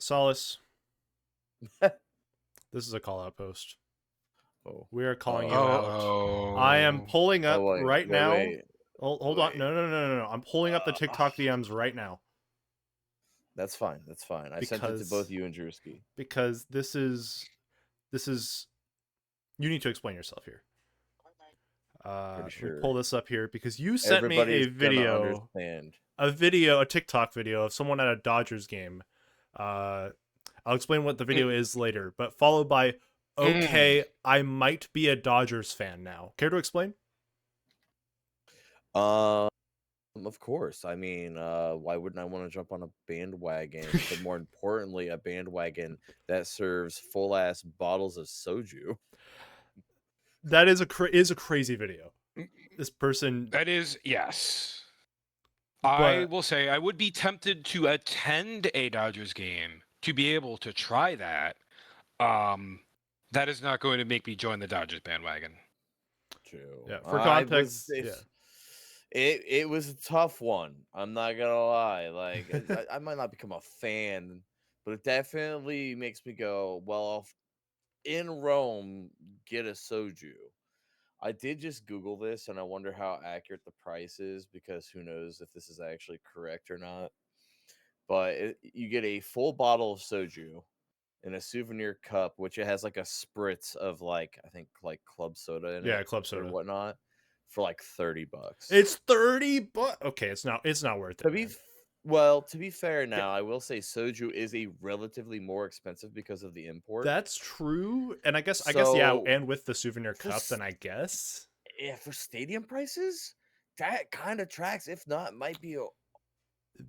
Solis, this is a call out post. Oh. We are calling you out. I am pulling up right now. Wait. Hold on. No. I'm pulling up the TikTok DMs right now. That's fine. I sent it to both you and Drewski. Because this is you need to explain yourself here. Pretty sure. Pull this up here because you sent me a video, a TikTok video of someone at a Dodgers game. I'll explain what the video is later, but followed by, okay, I might be a Dodgers fan now. Care to explain? Of course. I mean, why wouldn't I want to jump on a bandwagon? But more importantly, a bandwagon that serves full ass bottles of soju. That is a crazy video. This person. That is, yes. I will say I would be tempted to attend a Dodgers game to be able to try that. That is not going to make me join the Dodgers bandwagon. True. Yeah. For context, it was a tough one. I'm not gonna lie. Like I might not become a fan, but it definitely makes me go, well, in Rome, get a soju. I did just Google this, and I wonder how accurate the price is, because who knows if this is actually correct or not. But you get a full bottle of soju in a souvenir cup, which it has like a spritz of I think club soda in it. Yeah, club soda or whatnot, for like $30. It's $30. Okay, it's not worth it. To be fair, now I will say soju is a relatively more expensive because of the import. That's true, and I guess yeah, and with the souvenir cup, then I guess for stadium prices, that kind of tracks. If not, it might be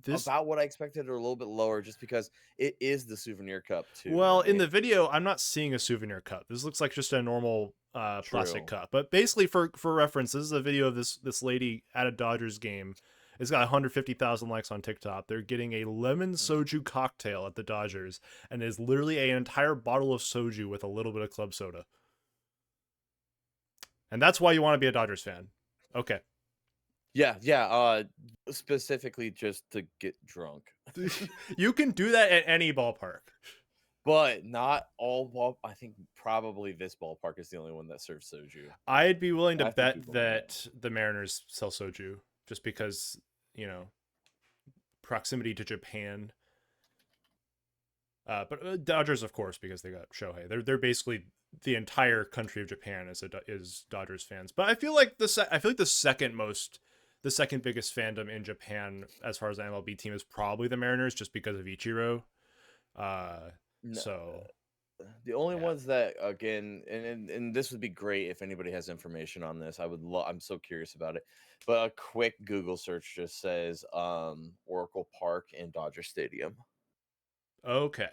about what I expected, or a little bit lower, just because it is the souvenir cup too. Well, right? In the video, I'm not seeing a souvenir cup. This looks like just a normal plastic cup. But basically, for reference, this is a video of this lady at a Dodgers game. It's got 150,000 likes on TikTok. They're getting a lemon soju cocktail at the Dodgers, and it's literally an entire bottle of soju with a little bit of club soda. And that's why you want to be a Dodgers fan. Okay. Yeah. Specifically just to get drunk. You can do that at any ballpark. But not all I think probably this ballpark is the only one that serves soju. I'd be willing to bet that the Mariners sell soju, just because, proximity to Japan. But Dodgers, of course, because they got Shohei. They're basically the entire country of Japan is Dodgers fans. But I feel like the second biggest fandom in Japan as far as the MLB team is probably the Mariners, just because of Ichiro. So the only ones that, again, and this would be great if anybody has information on this. I'm so curious about it. But a quick Google search just says Oracle Park and Dodger Stadium. Okay,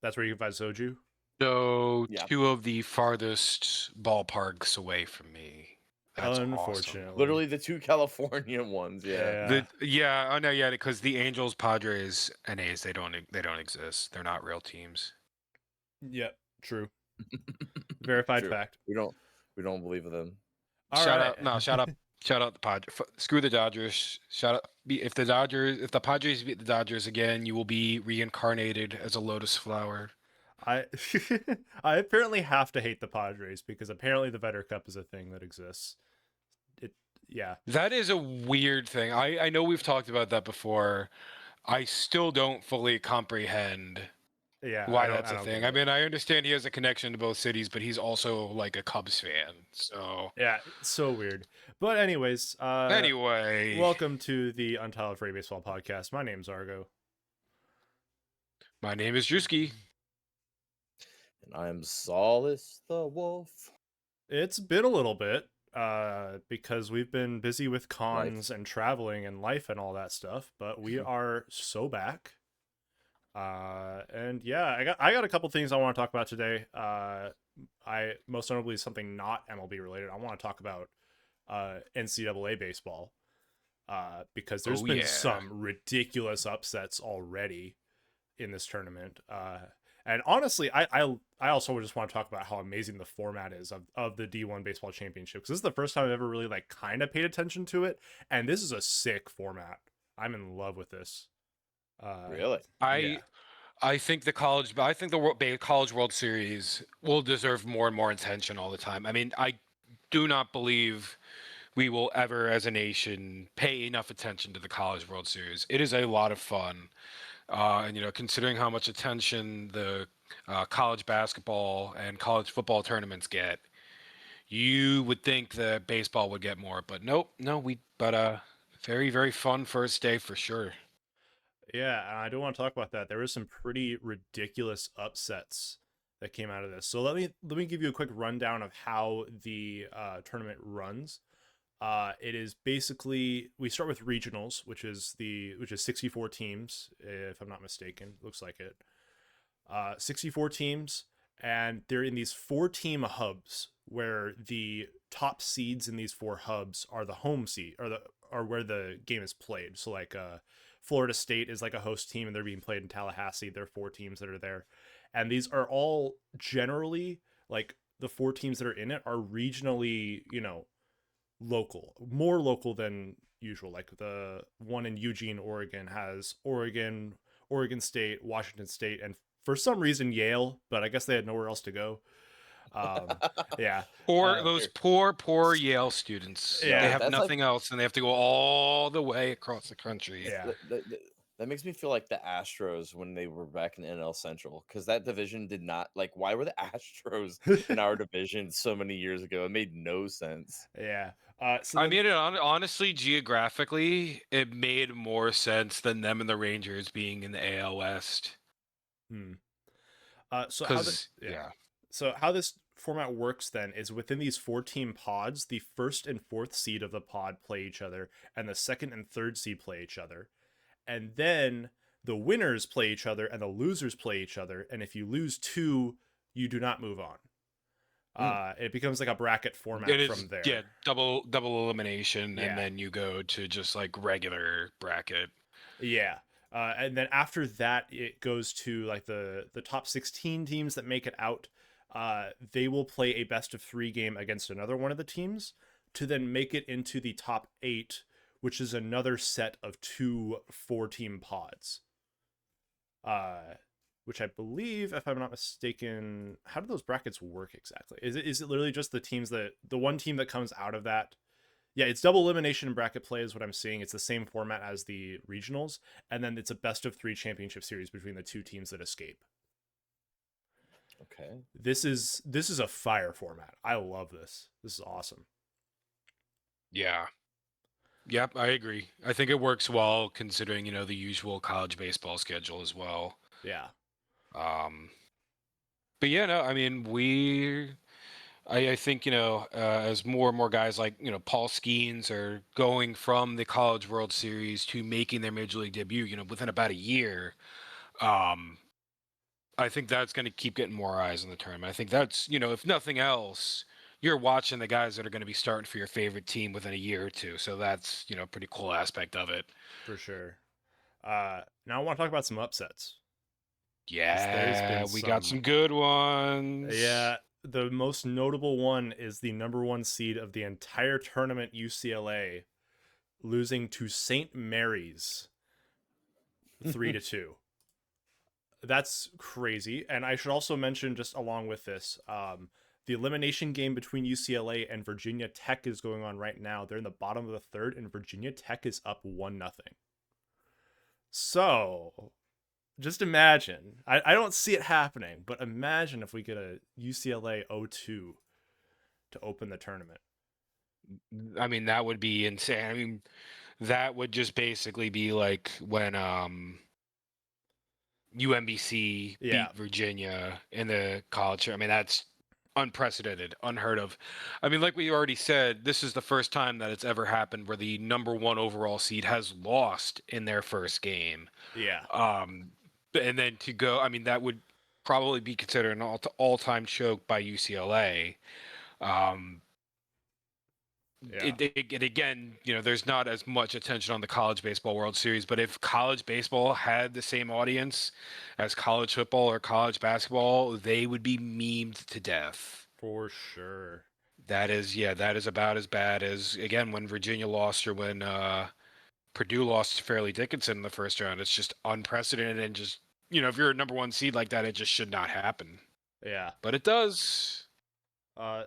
that's where you can find soju. So two of the farthest ballparks away from me. That's unfortunately awesome. Literally the two California ones. Yeah. Because the Angels, Padres, and A's, they don't exist. They're not real teams. Yep, true. Verified fact. We don't believe them. Shout out the Padres. Screw the Dodgers. If the Padres beat the Dodgers again, you will be reincarnated as a lotus flower. I apparently have to hate the Padres because apparently the Vetter Cup is a thing that exists. That is a weird thing. I know we've talked about that before. I still don't fully comprehend why that's a thing. I mean, I understand he has a connection to both cities, but he's also like a Cubs fan. So yeah, it's so weird. But anyways, welcome to the Untitled Furry Baseball Podcast. My name's Argo. My name is Drewski. And I'm Solis the Wolf. It's been a little bit because we've been busy with cons and traveling and life and all that stuff, but we are so back. And yeah, I got a couple things I want to talk about today. I most notably something not MLB related. I want to talk about NCAA baseball because there's been some ridiculous upsets already in this tournament. And honestly, I also just want to talk about how amazing the format is of the D1 baseball championship, because this is the first time I've ever really kind of paid attention to it, and this is a sick format. I'm in love with this. Really? I think the College World Series will deserve more and more attention all the time. I mean, I do not believe we will ever, as a nation, pay enough attention to the College World Series. It is a lot of fun, and considering how much attention the college basketball and college football tournaments get, you would think that baseball would get more, but nope, no, very, very fun first day for sure. Yeah, I do want to talk about that. There was some pretty ridiculous upsets that came out of this. So let me give you a quick rundown of how the tournament runs. It is basically, we start with regionals, which is 64 teams, if I'm not mistaken. Looks like it. 64 teams, and they're in these 4-team hubs where the top seeds in these 4 hubs are the home seed, or where the game is played. So like Florida State is like a host team, and they're being played in Tallahassee. There are 4 teams that are there, and these are all generally, like, the 4 teams that are in it are regionally, local, more local than usual. Like the one in Eugene, Oregon has Oregon State, Washington State, and for some reason Yale, but I guess they had nowhere else to go. Yeah. Those poor Yale students. Yeah, they have nothing else, and they have to go all the way across the country. Yeah. That makes me feel like the Astros when they were back in NL Central, because that division did not, like, why were the Astros in our division so many years ago? It made no sense. Yeah. Honestly, geographically, it made more sense than them and the Rangers being in the AL West. So how this format works then is within these 4-team pods, the 1st and 4th seed of the pod play each other, and the 2nd and 3rd seed play each other. And then the winners play each other and the losers play each other. And if you lose 2, you do not move on. It becomes like a bracket format from there. Yeah, double elimination, and then you go to just like regular bracket. Yeah. And then after that, it goes to like the top 16 teams that make it out. They will play a best of 3 game against another one of the teams to then make it into the top 8, which is another set of 2 4-team pods. Which I believe, if I'm not mistaken, how do those brackets work exactly? Is it literally just the one team that comes out of that? Yeah, it's double elimination and bracket play is what I'm seeing. It's the same format as the regionals, and then it's a best of 3 championship series between the 2 teams that escape. Okay. This is a fire format. I love this. This is awesome. Yeah. Yep, I agree. I think it works well considering, the usual college baseball schedule as well. Yeah. But yeah, no, I mean, I think, as more and more guys like, Paul Skeens are going from the College World Series to making their Major League debut, within about a year, I think that's going to keep getting more eyes on the tournament. I think that's, if nothing else, you're watching the guys that are going to be starting for your favorite team within a year or two. So that's, a pretty cool aspect of it. For sure. Now I want to talk about some upsets. Yeah, we got some good ones. Yeah, the most notable one is the number 1 seed of the entire tournament, UCLA, losing to St. Mary's 3-2. That's crazy. And I should also mention, just along with this, the elimination game between UCLA and Virginia Tech is going on right now. They're in the bottom of the 3rd, and Virginia Tech is up 1-0. So just imagine. I don't see it happening, but imagine if we get a UCLA 0-2 to open the tournament. I mean, that would be insane. I mean, that would just basically be like when UMBC beat Virginia in the college. I mean, that's unprecedented, unheard of. I mean, like we already said, this is the first time that it's ever happened where the number 1 overall seed has lost in their first game. Yeah. And then to go, I mean, that would probably be considered an all-time choke by UCLA. Again, there's not as much attention on the College Baseball World Series, but if college baseball had the same audience as college football or college basketball, they would be memed to death. For sure. That is about as bad as, again, when Virginia lost or when Purdue lost to Fairleigh Dickinson in the first round. It's just unprecedented and just, if you're a number 1 seed like that, it just should not happen. Yeah. But it does.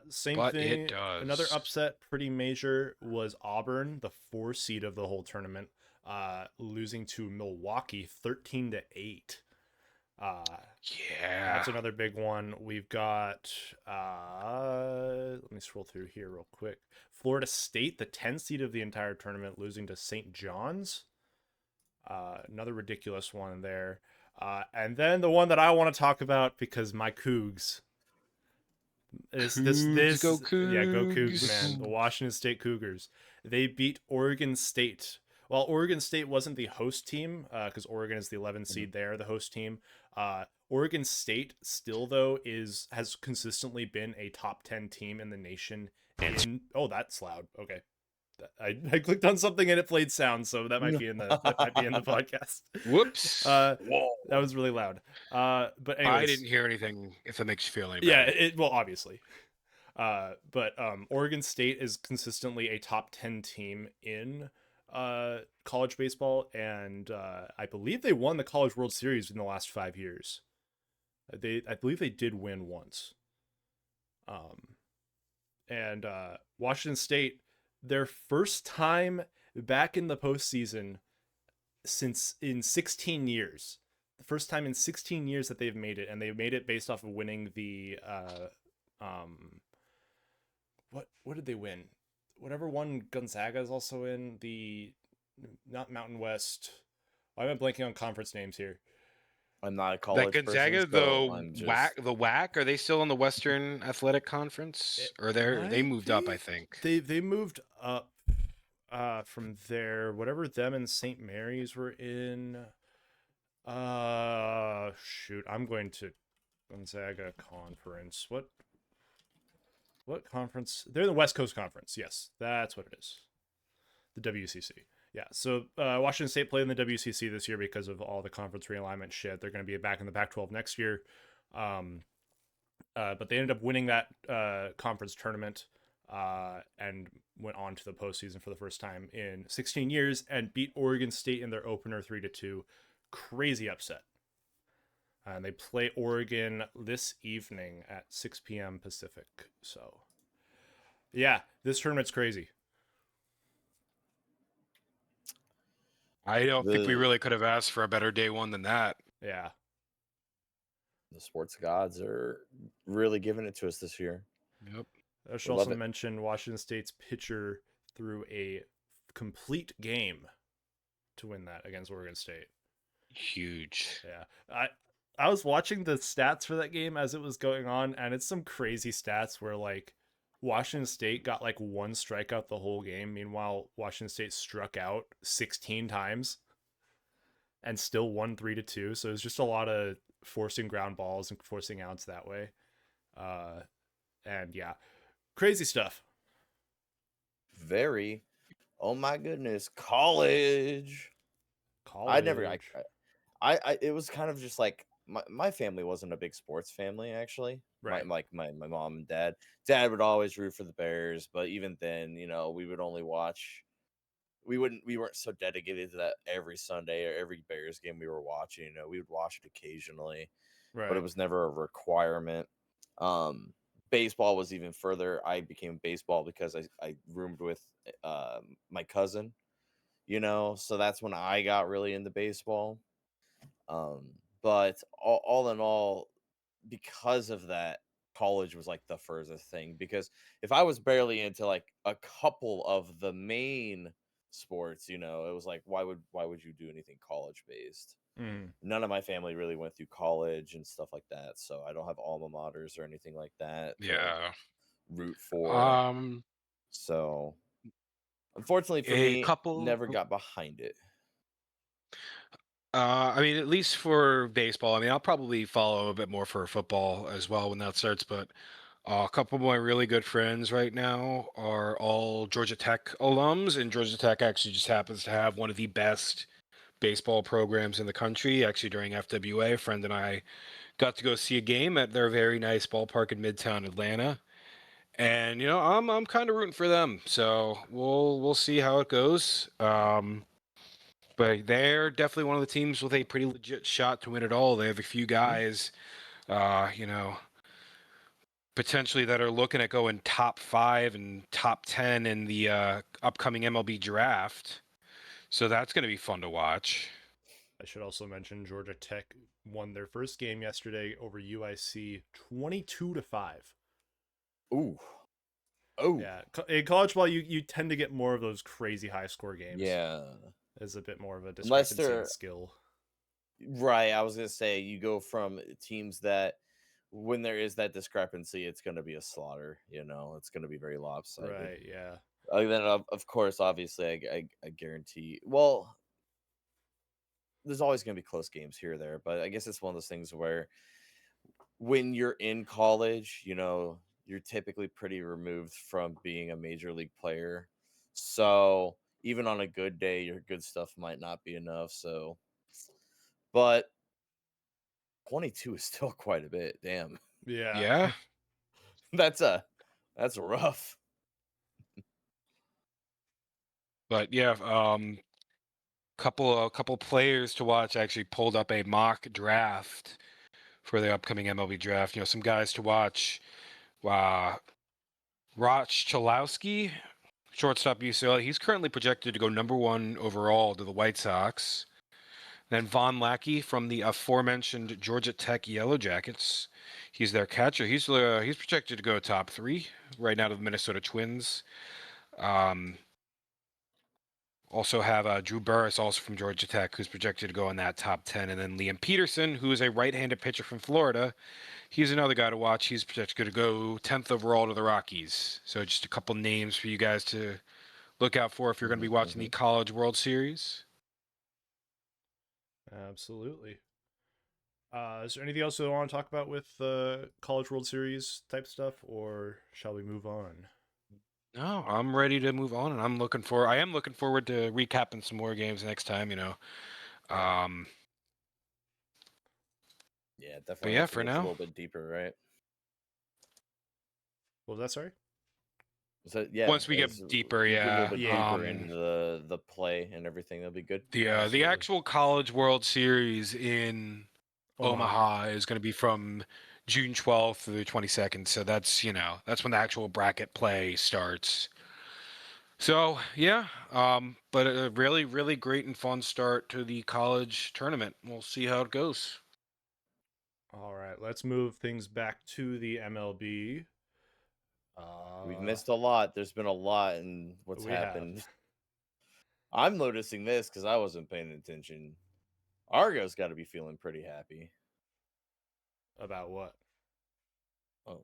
Same thing. It does. Another upset, pretty major, was Auburn, the 4 seed of the whole tournament, losing to Milwaukee 13-8. Yeah, that's another big one. We've got let me scroll through here real quick. Florida State, the 10 seed of the entire tournament, losing to St. John's. Another ridiculous one there. And then the one that I want to talk about, because my Cougs. Go Cougs. Yeah, go Cougs, man. The Washington State Cougars. They beat Oregon State. Well, Oregon State wasn't the host team, because Oregon is the 11 seed there, the host team. Oregon State still, though, has consistently been a top 10 team in the nation. And oh, that's loud. Okay. I clicked on something and it played sound, so that might be in the podcast. Whoops. That was really loud. But anyways, I didn't hear anything. If it makes you feel any better. Yeah, well, obviously. But Oregon State is consistently a top 10 team in college baseball, and I believe they won the College World Series in the last 5 years. I believe they did win once. And Washington State, their first time back in the postseason in 16 years. The first time in 16 years that they've made it, and they've made it based off of winning the what did they win? Whatever one Gonzaga is also in, the not Mountain West. Why am I blanking on conference names here? I'm not a college person. Gonzaga, the WAC, are they still in the Western Athletic Conference? Or they moved up, I think. They moved up from there. Whatever them and St. Mary's were in. Shoot, I'm going to Gonzaga Conference. What conference? They're in the West Coast Conference. Yes, that's what it is. The WCC. Yeah, so Washington State played in the WCC this year because of all the conference realignment shit. They're going to be back in the Pac-12 next year. But they ended up winning that conference tournament and went on to the postseason for the first time in 16 years and beat Oregon State in their opener 3-2. Crazy upset. And they play Oregon this evening at 6 p.m. Pacific. So, yeah, this tournament's crazy. I don't think we really could have asked for a better day one than that. Yeah. The sports gods are really giving it to us this year. Yep. I should also mention Washington State's pitcher threw a complete game to win that against Oregon State. Huge. Yeah. I was watching the stats for that game as it was going on, and it's some crazy stats where, like, Washington State got, like, 1 strikeout the whole game. Meanwhile, Washington State struck out 16 times and still won 3-2. So it was just a lot of forcing ground balls and forcing outs that way. And, yeah, crazy stuff. Very. Oh, my goodness. College. It was kind of just like, my family wasn't a big sports family, actually. Right. My mom and dad. Dad would always root for the Bears, but even then, we would only watch. We weren't so dedicated to that every Sunday or every Bears game we were watching. We would watch it occasionally, right, but it was never a requirement. Baseball was even further. I became baseball because I roomed with my cousin, so that's when I got really into baseball. But all in all, because of that, college was like the furthest thing, because if I was barely into like a couple of the main sports, it was like, why would you do anything college based? None of my family really went through college and stuff like that, so I don't have alma maters or anything like that. Yeah, root for. So unfortunately for me, never got behind it. I mean, at least for baseball, I mean, I'll probably follow a bit more for football as well when that starts. But a couple of my really good friends right now are all Georgia Tech alums, and Georgia Tech actually just happens to have one of the best baseball programs in the country. Actually, during FWA, a friend and I got to go see a game at their very nice ballpark in Midtown Atlanta. And I'm kind of rooting for them, so we'll see how it goes. But they're definitely one of the teams with a pretty legit shot to win it all. They have a few guys, potentially that are looking at going top 5 and top 10 in the upcoming MLB draft. So that's going to be fun to watch. I should also mention Georgia Tech won their first game yesterday over UIC 22-5. Ooh. Oh. Yeah. In college ball, you tend to get more of those crazy high score games. Yeah. There's a bit more of a discrepancy in skill. Right. I was going to say, you go from teams that when there is that discrepancy, it's going to be a slaughter. It's going to be very lopsided. Right, yeah. Then, of course, obviously, I guarantee. Well, there's always going to be close games here or there, but I guess it's one of those things where when you're in college, you're typically pretty removed from being a major league player. So even on a good day, your good stuff might not be enough. So, but 22 is still quite a bit. Damn. Yeah. That's rough. But yeah, couple players to watch. I actually pulled up a mock draft for the upcoming MLB draft. Some guys to watch. Roch Chalowski, shortstop UCLA. He's currently projected to go number 1 overall to the White Sox. Then Von Lackey from the aforementioned Georgia Tech Yellow Jackets. He's their catcher. He's projected to go top 3 right now to the Minnesota Twins. Also have Drew Burris, also from Georgia Tech, who's projected to go in that top 10. And then Liam Peterson, who is a right-handed pitcher from Florida. He's another guy to watch. He's projected to go 10th overall to the Rockies. So just a couple names for you guys to look out for if you're going to be watching the College World Series. Absolutely. Is there anything else that I want to talk about with the College World Series type stuff, or shall we move on? No, I'm ready to move on, and I am looking forward to recapping some more games next time. Yeah, definitely. But yeah, for now, a little bit deeper, right? What was that? Sorry. So yeah, once we get deeper, a little bit deeper into the play and everything, that'll be good. The actual College World Series in Omaha is going to be from June 12th through the 22nd. So that's when the actual bracket play starts. So yeah, but a really, really great and fun start to the college tournament. We'll see how it goes. All right, let's move things back to the MLB. We've missed a lot. There's been a lot in what's happened. I'm noticing this because I wasn't paying attention. Argo's got to be feeling pretty happy. About what? Oh,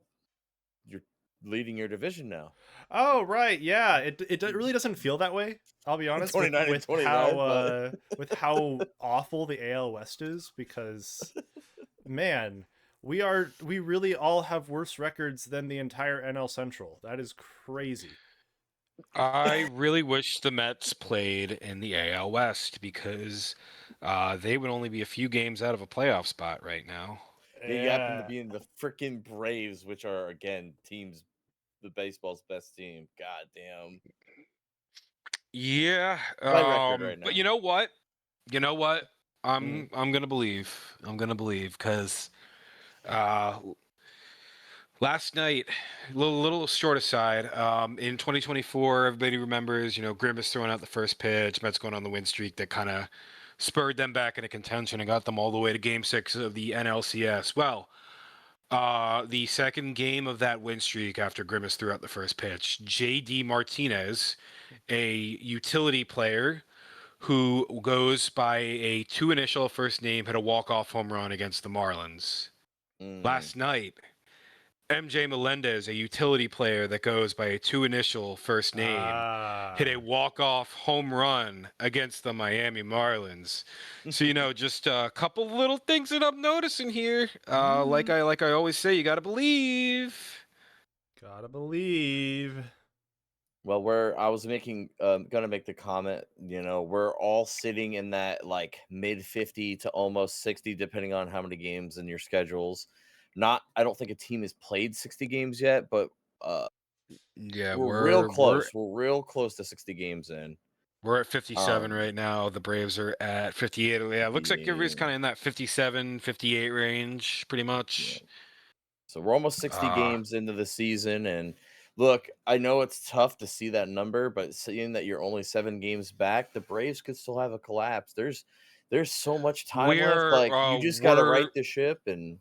you're leading your division now. Oh, right. Yeah, it really doesn't feel that way. I'll be honest with how awful the AL West is, because man, we really all have worse records than the entire NL Central. That is crazy. I really wish the Mets played in the AL West, because they would only be a few games out of a playoff spot right now. You happen to be in the freaking Braves, which are, again, the baseball's best team. God damn. Yeah. Record right now. But you know what? I'm gonna believe. Because last night, a little short aside, in 2024, everybody remembers, Grimace throwing out the first pitch, Mets going on the win streak that kind of spurred them back into contention and got them all the way to Game 6 of the NLCS. Well, the second game of that win streak after Grimace threw out the first pitch, J.D. Martinez, a utility player who goes by a 2-initial first name, hit a walk-off home run against the Marlins. Last night, MJ Melendez, a utility player that goes by a 2-initial first name, hit a walk-off home run against the Miami Marlins. So, just a couple little things that I'm noticing here. Like I always say, you gotta believe. Gotta believe. Well, I was gonna make the comment, we're all sitting in that like mid 50 to almost 60, depending on how many games in your schedules. I don't think a team has played 60 games yet, but yeah, we're real close. We're real close to 60 games in. We're at 57 right now. The Braves are at 58. Yeah, it looks like everybody's kind of in that 57, 58 range, pretty much. Yeah. So we're almost 60 games into the season, and look, I know it's tough to see that number, but seeing that you're only 7 games back, the Braves could still have a collapse. There's so much time left. Like you just got to right the ship, and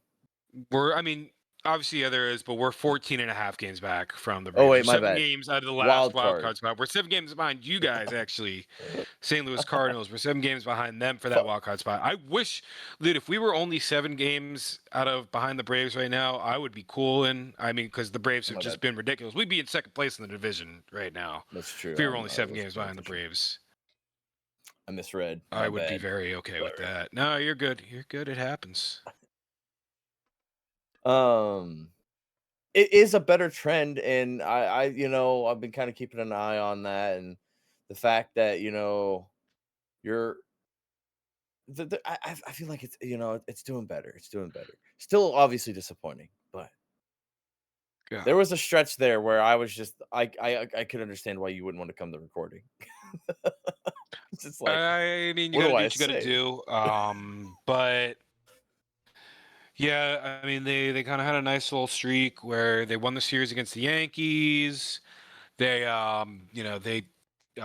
I mean, obviously, yeah, there is, but we're 14 and a half games back from the Braves. Oh, wait, we're my 7 bad. games out of the last wild card spot. We're 7 games behind you guys, actually. St. Louis Cardinals. We're 7 games behind them for that wild card spot. I wish, dude, if we were only 7 games behind the Braves right now, I would be cool. And I mean, because the Braves have just been ridiculous. We'd be in second place in the division right now. That's true. If we were only 7 games behind the Braves. I misread. I would be very okay with that. No, you're good. You're good. It happens. It is a better trend, and I I've been kind of keeping an eye on that, and the fact that you're I feel like it's it's doing better. It's doing better. Still obviously disappointing, but there was a stretch there where I was just I could understand why you wouldn't want to come to recording. It's just like, I mean, you gotta do what you gotta do. But yeah, I mean, they kind of had a nice little streak where they won the series against the Yankees. They they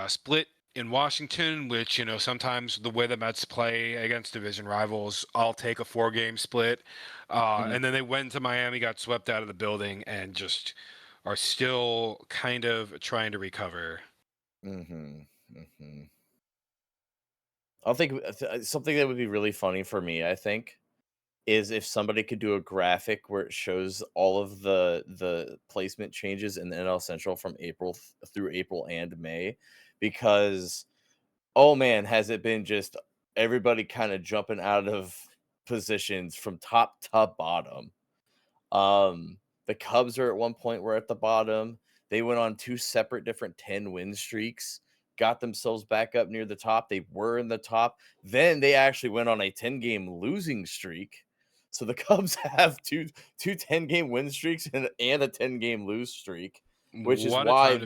split in Washington, which sometimes the way the Mets play against division rivals, I'll take a 4-game split. And then they went to Miami, got swept out of the building, and just are still kind of trying to recover. I think something that would be really funny for me, I think, is if somebody could do a graphic where it shows all of the placement changes in the NL Central from April through April and May, because oh man, has it been just everybody kind of jumping out of positions from top to bottom. The Cubs are at one point were at the bottom. They went on 2 separate different 10-win streaks, got themselves back up near the top. They were in the top. Then they actually went on a 10-game losing streak. So the Cubs have two 10-game win streaks and a 10-game lose streak, which is why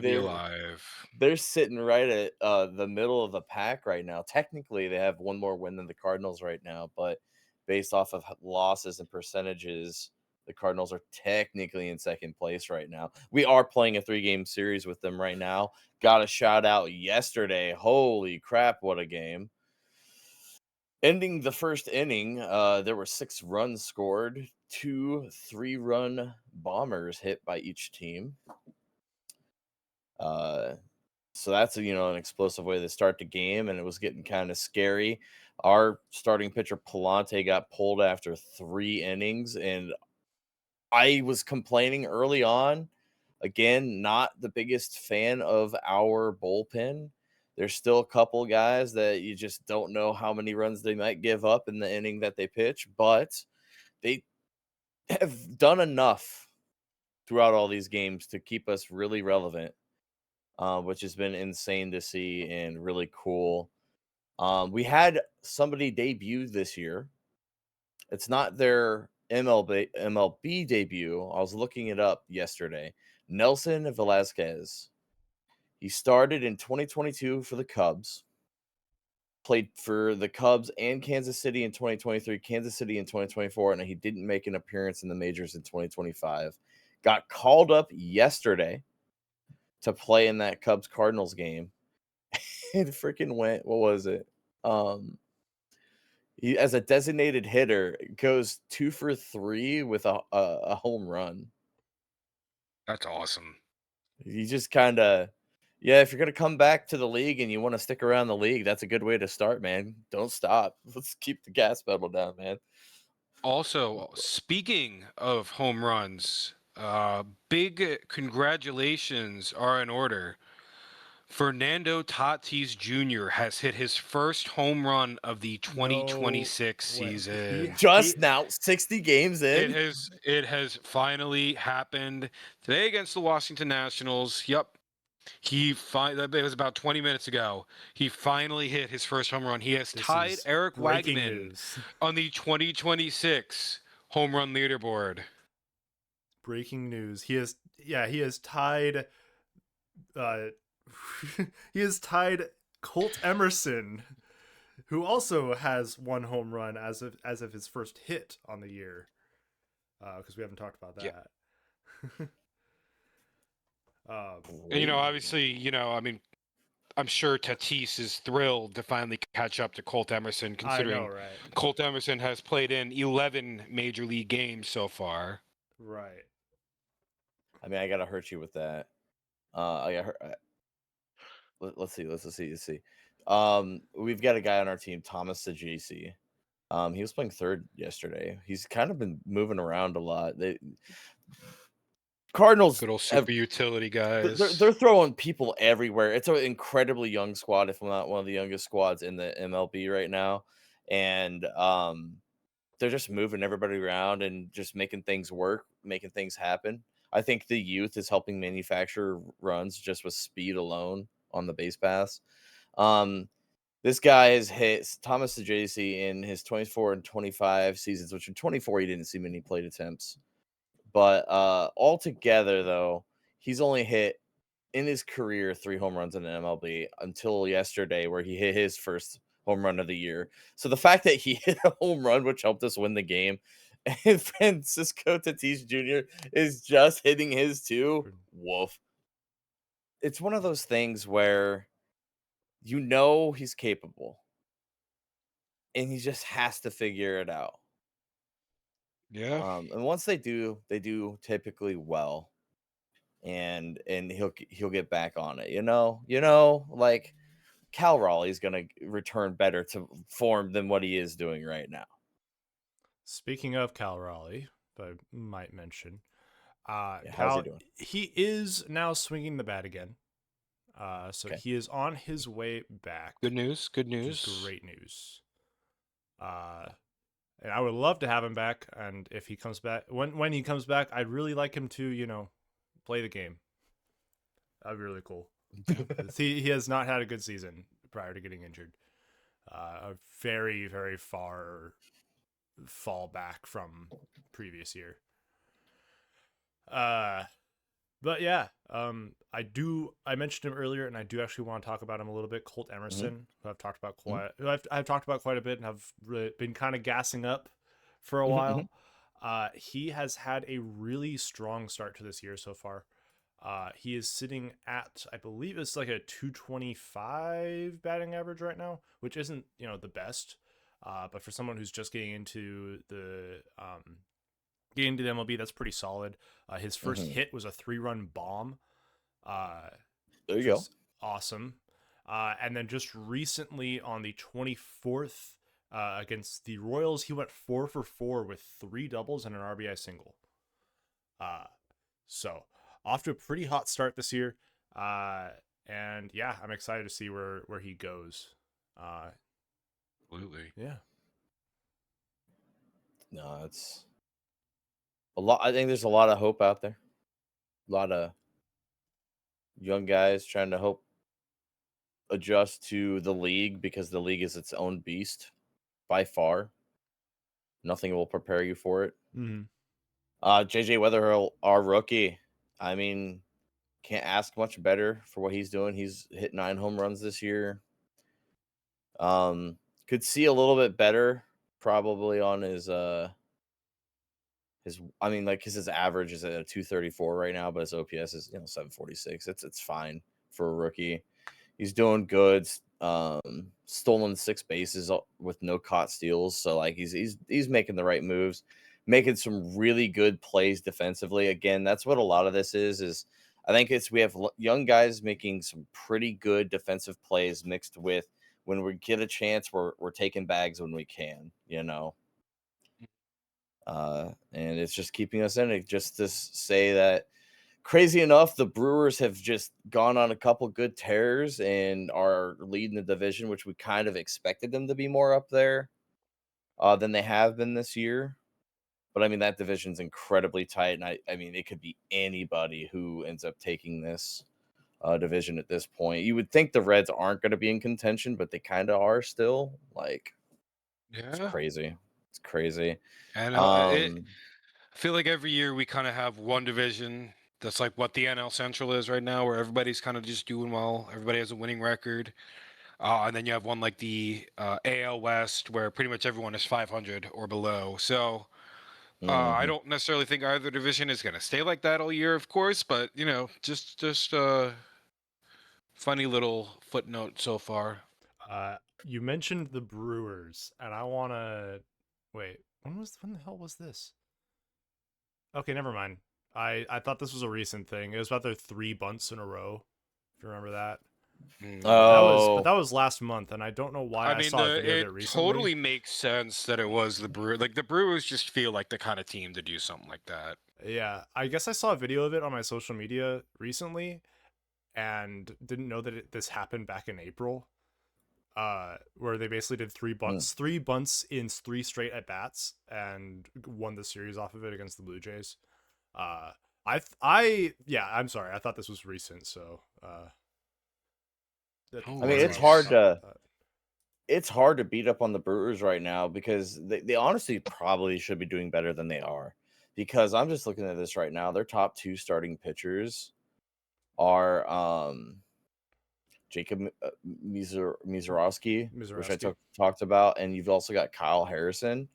they're sitting right at the middle of the pack right now. Technically, they have one more win than the Cardinals right now, but based off of losses and percentages, the Cardinals are technically in second place right now. We are playing a 3-game series with them right now. Got a shout out yesterday. Holy crap, what a game. Ending the first inning, there were 6 runs scored, 2 3-run bombers hit by each team. So that's an explosive way to start the game, and it was getting kind of scary. Our starting pitcher Palante got pulled after 3 innings, and I was complaining early on. Again, not the biggest fan of our bullpen. There's still a couple guys that you just don't know how many runs they might give up in the inning that they pitch, but they have done enough throughout all these games to keep us really relevant, which has been insane to see and really cool. We had somebody debut this year. It's not their MLB debut. I was looking it up yesterday. Nelson Velasquez. He started in 2022 for the Cubs. Played for the Cubs and Kansas City in 2023, Kansas City in 2024, and he didn't make an appearance in the majors in 2025. Got called up yesterday to play in that Cubs Cardinals game. It freaking went, what was it? He, as a designated hitter, goes 2 for 3 with a home run. That's awesome. You just kind of, if you're going to come back to the league and you want to stick around the league, that's a good way to start, man. Don't stop. Let's keep the gas pedal down, man. Also, speaking of home runs, big congratulations are in order. Fernando Tatis Jr. has hit his first home run of the 2026 season. Just now, 60 games in. It has finally happened today against the Washington Nationals. Yep. It was about 20 minutes ago. He finally hit his first home run. He has tied Eric Wegman on the 2026 home run leaderboard. Breaking news. He has tied he has tied Colt Emerson, who also has 1 home run as of his first hit on the year, because we haven't talked about that. And obviously, I mean, I'm sure Tatis is thrilled to finally catch up to Colt Emerson, considering I know, right? Colt Emerson has played in 11 major league games so far. Right. I mean, I gotta hurt you with that. I got hurt. Let's see. We've got a guy on our team, Thomas Sajisi. He was playing third yesterday. He's kind of been moving around a lot. Cardinals, good old super utility guys. They're throwing people everywhere. It's an incredibly young squad, if not one of the youngest squads in the MLB right now, and they're just moving everybody around and just making things work, making things happen. I think the youth is helping manufacture runs just with speed alone on the base paths. This guy has hit Thomas Sajisi in his 24 and 25 seasons, which in 24 he didn't see many plate attempts. But altogether, though, he's only hit in his career 3 home runs in the MLB until yesterday, where he hit his first home run of the year. So the fact that he hit a home run, which helped us win the game, and Francisco Tatis Jr. is just hitting his too, woof. It's one of those things where he's capable, and he just has to figure it out. Yeah. And once they do typically well, and he'll get back on it. Like Cal Raleigh's gonna return better to form than what he is doing right now. Speaking of Cal Raleigh, if I might mention, how's he doing? He is now swinging the bat again. So Okay. he is on his way back. Good news. Which is great news. And I would love to have him back. And if he comes back, when he comes back, I'd really like him to, play the game. That'd be really cool. he has not had a good season prior to getting injured. A very, very far fall back from previous year. But yeah, I mentioned him earlier, and I do actually want to talk about him a little bit. Colt Emerson, who I've talked about I've talked about quite a bit, and have really been kind of gassing up for a while. He has had a really strong start to this year so far. He is sitting at, I believe it's like a 225 batting average right now, which isn't the best, but for someone who's just getting into the MLB, that's pretty solid. His first hit was a 3-run bomb. There you go. Awesome. And then just recently on the 24th against the Royals, he went 4 for 4 with 3 doubles and an RBI single. So off to a pretty hot start this year. And yeah, I'm excited to see where he goes. Absolutely. Yeah. No, it's a lot. I think there's a lot of hope out there. A lot of young guys trying to hope adjust to the league, because the league is its own beast by far. Nothing will prepare you for it. JJ Weatherhill, our rookie, I mean, can't ask much better for what he's doing. He's hit 9 home runs this year. Could see a little bit better probably on his his average is at 234 right now, but his OPS is 746. It's fine for a rookie. He's doing good. Stolen 6 bases with no caught steals, so like he's making the right moves, making some really good plays defensively. Again, that's what a lot of this is I think we have young guys making some pretty good defensive plays mixed with, when we get a chance, we're taking bags when we can, and it's just keeping us in it. Just to say that, crazy enough, the Brewers have just gone on a couple good tears and are leading the division, which we kind of expected them to be more up there than they have been this year. But I mean, that division's incredibly tight, and I mean, it could be anybody who ends up taking this division at this point. You would think the Reds aren't going to be in contention, but they kind of are still. Like, it's crazy. It's crazy. And I feel like every year we kind of have one division that's like what the NL Central is right now, where everybody's kind of just doing well. Everybody has a winning record. And then you have one like the AL West, where pretty much everyone is 500 or below. So I don't necessarily think either division is going to stay like that all year, of course. But just funny little footnote so far. You mentioned the Brewers, and I want to wait. When the hell was this? Okay, never mind. I thought this was a recent thing. It was about their 3 bunts in a row. If you remember that. That was last month, and I don't know why I saw a video of it recently. It totally makes sense that it was the Brewers. Like, the Brewers just feel like the kind of team to do something like that. Yeah, I guess I saw a video of it on my social media recently, and didn't know that this happened back in April. Where they basically did 3 bunts, 3 bunts in 3 straight at bats, and won the series off of it against the Blue Jays. I'm sorry, I thought this was recent, so I mean, it's hard to beat up on the Brewers right now because they honestly probably should be doing better than they are. Because I'm just looking at this right now. Their top 2 starting pitchers are Jacob Mizorowski, which I talked about, and you've also got Kyle Harrison,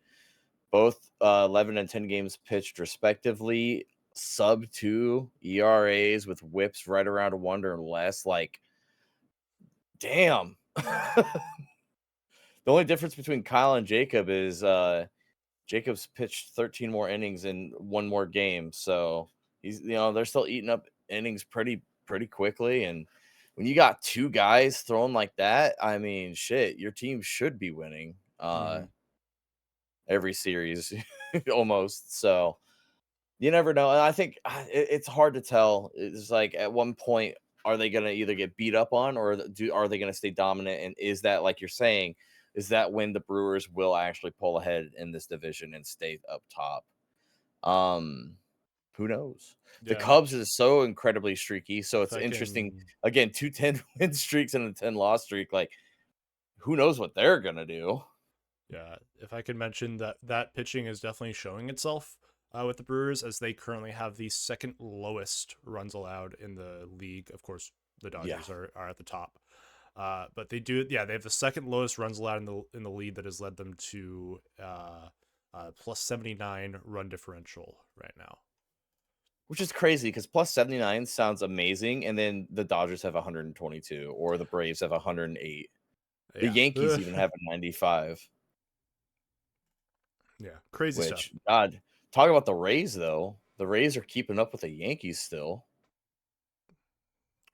both 11 and 10 games pitched respectively, sub-2 ERAs with whips right around 1 or less. Like, damn. The only difference between Kyle and Jacob is Jacob's pitched 13 more innings in 1 more game, so they're still eating up innings pretty quickly. And when you got 2 guys throwing like that, I mean, shit, your team should be winning every series almost. So you never know. And I think it's hard to tell. It's like, at one point, are they going to either get beat up on, or are they going to stay dominant? And is that, like you're saying, is that when the Brewers will actually pull ahead in this division and stay up top? Who knows? Yeah. The Cubs is so incredibly streaky, so it's interesting. Again, 2 10-win streaks and a 10-loss streak. Like, who knows what they're gonna do? Yeah, if I could mention that pitching is definitely showing itself with the Brewers, as they currently have the 2nd lowest runs allowed in the league. Of course, the Dodgers are at the top. But they have the 2nd lowest runs allowed in the lead, that has led them to plus 79 run differential right now. Which is crazy, because plus 79 sounds amazing, and then the Dodgers have 122, or the Braves have 108. Yeah. The Yankees even have a 95. Yeah, crazy stuff. God, talk about the Rays, though. The Rays are keeping up with the Yankees still.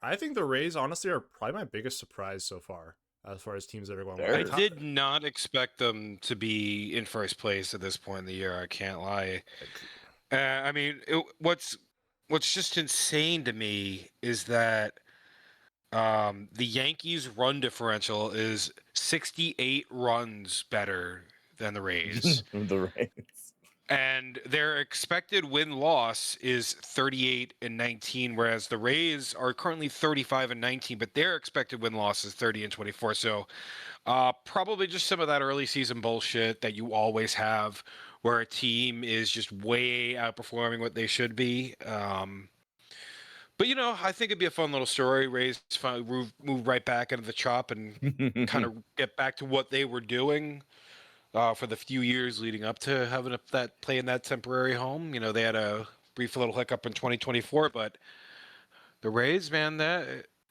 I think the Rays, honestly, are probably my biggest surprise so far as teams that are going. I did not expect them to be in first place at this point in the year. I can't lie. I mean, what's just insane to me is that the Yankees' run differential is 68 runs better than the Rays. The Rays. And their expected win-loss is 38-19, whereas the Rays are currently 35-19, but their expected win-loss is 30-24. So probably just some of that early season bullshit that you always have, where a team is just way outperforming what they should be. But, I think it'd be a fun little story. Rays finally move right back into the chop and kind of get back to what they were doing for the few years leading up to having playing that temporary home. They had a brief little hiccup in 2024, but the Rays, man,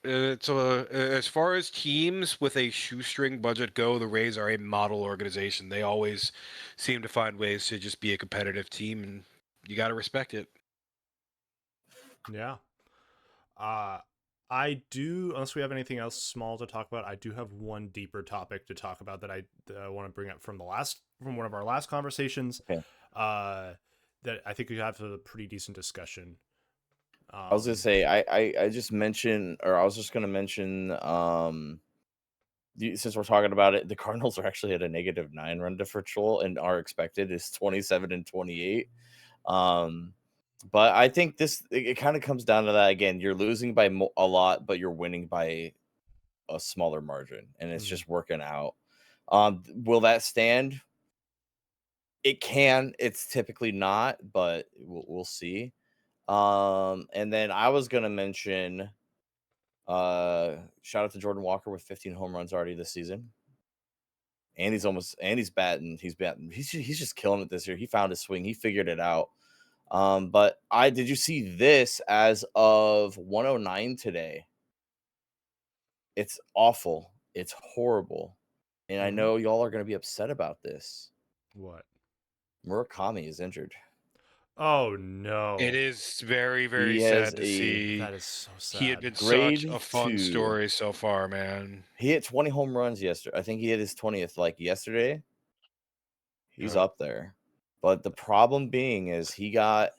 as far as teams with a shoestring budget go, the Rays are a model organization. They always seem to find ways to just be a competitive team, and you got to respect it. Yeah. I do, unless we have anything else small to talk about, I do have one deeper topic to talk about that I want to bring up from one of our last conversations. Okay. That I think we have a pretty decent discussion. I was gonna say, I just mentioned, or I was just gonna mention, since we're talking about it, the Cardinals are actually at a -9 run differential, and our expected is 27-28. But I think it kind of comes down to that again. You're losing by a lot, but you're winning by a smaller margin, and it's just working out. Will that stand? It can. It's typically not, but we'll see. And then I was gonna mention Shout out to Jordan Walker with 15 home runs already this season. And he's batting. He's just killing it this year. He found his swing. He figured it out. But did you see this as of 109 today? It's awful. It's horrible. And I know y'all are going to be upset about this. What? Murakami is injured. Oh no! It is very, very sad to see. That is so sad. He had been such a fun story so far, man. He hit 20 home runs yesterday. I think he hit his 20th like yesterday. He's up there. But the problem being is he got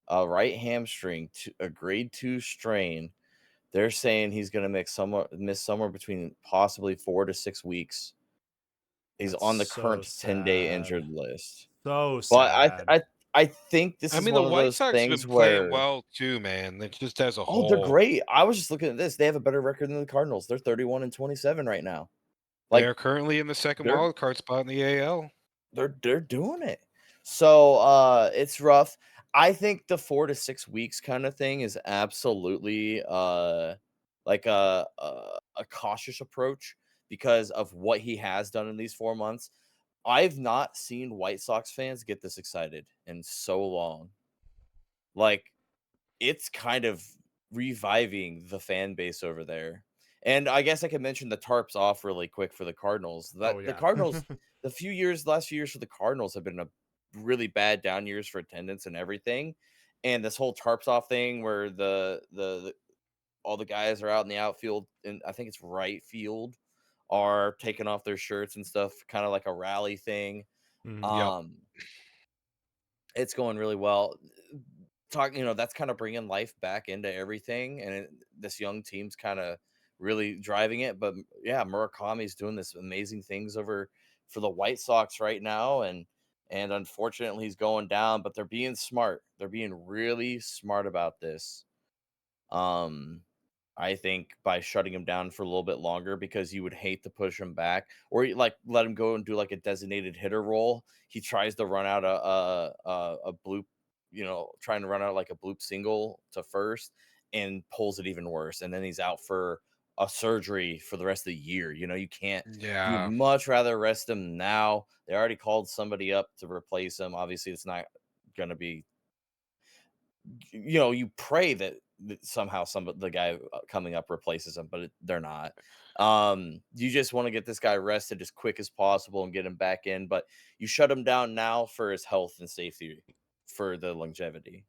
a right hamstring, a grade 2 strain. They're saying he's going to miss somewhere between possibly 4 to 6 weeks. He's on the current 10-day injured list. So sad. But I think this is one of those things where playing well too, man. It's just as a whole. Oh, they're great. I was just looking at this. They have a better record than the Cardinals. They're 31-27 right now. Like, they're currently in the second wild card spot in the AL. They're doing it. So it's rough. I think the 4 to 6 weeks kind of thing is absolutely like a cautious approach because of what he has done in these 4 months. I've not seen White Sox fans get this excited in so long. Like, it's kind of reviving the fan base over there. And I guess I could mention the tarps off really quick for the Cardinals. The Cardinals, last few years for the Cardinals have been a really bad down years for attendance and everything. And this whole tarps off thing where the all the guys are out in the outfield, and I think it's right field, are taking off their shirts and stuff, kind of like a rally thing. It's going really well. That's kind of bringing life back into everything, and this young team's kind of really driving it. But yeah, Murakami's doing this amazing things over for the White Sox right now, and unfortunately he's going down, but they're being smart. They're being really smart about this. I think by shutting him down for a little bit longer, because you would hate to push him back or like let him go and do like a designated hitter role. He tries to run out a bloop, trying to run out like a bloop single to first and pulls it even worse. And then he's out for a surgery for the rest of the year. You can't. Yeah. You would much rather rest him now. They already called somebody up to replace him. Obviously, it's not going to be. You pray that somehow the guy coming up replaces him, but they're not. You just want to get this guy rested as quick as possible and get him back in, but you shut him down now for his health and safety, for the longevity.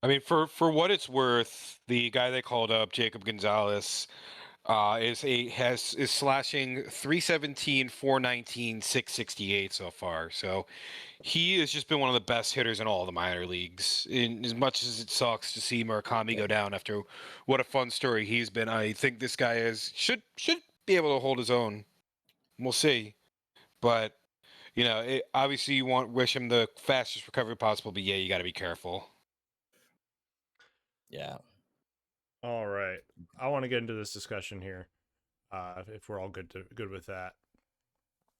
I mean, for what it's worth, the guy they called up, Jacob Gonzalez, is slashing 317, 419, 668 so far. So he has just been one of the best hitters in all the minor leagues. In as much as it sucks to see Murakami go down after what a fun story he's been, I think this guy should be able to hold his own. We'll see, but obviously you wish him the fastest recovery possible. But yeah, you got to be careful. Yeah. All right. I want to get into this discussion here. If we're all good with that.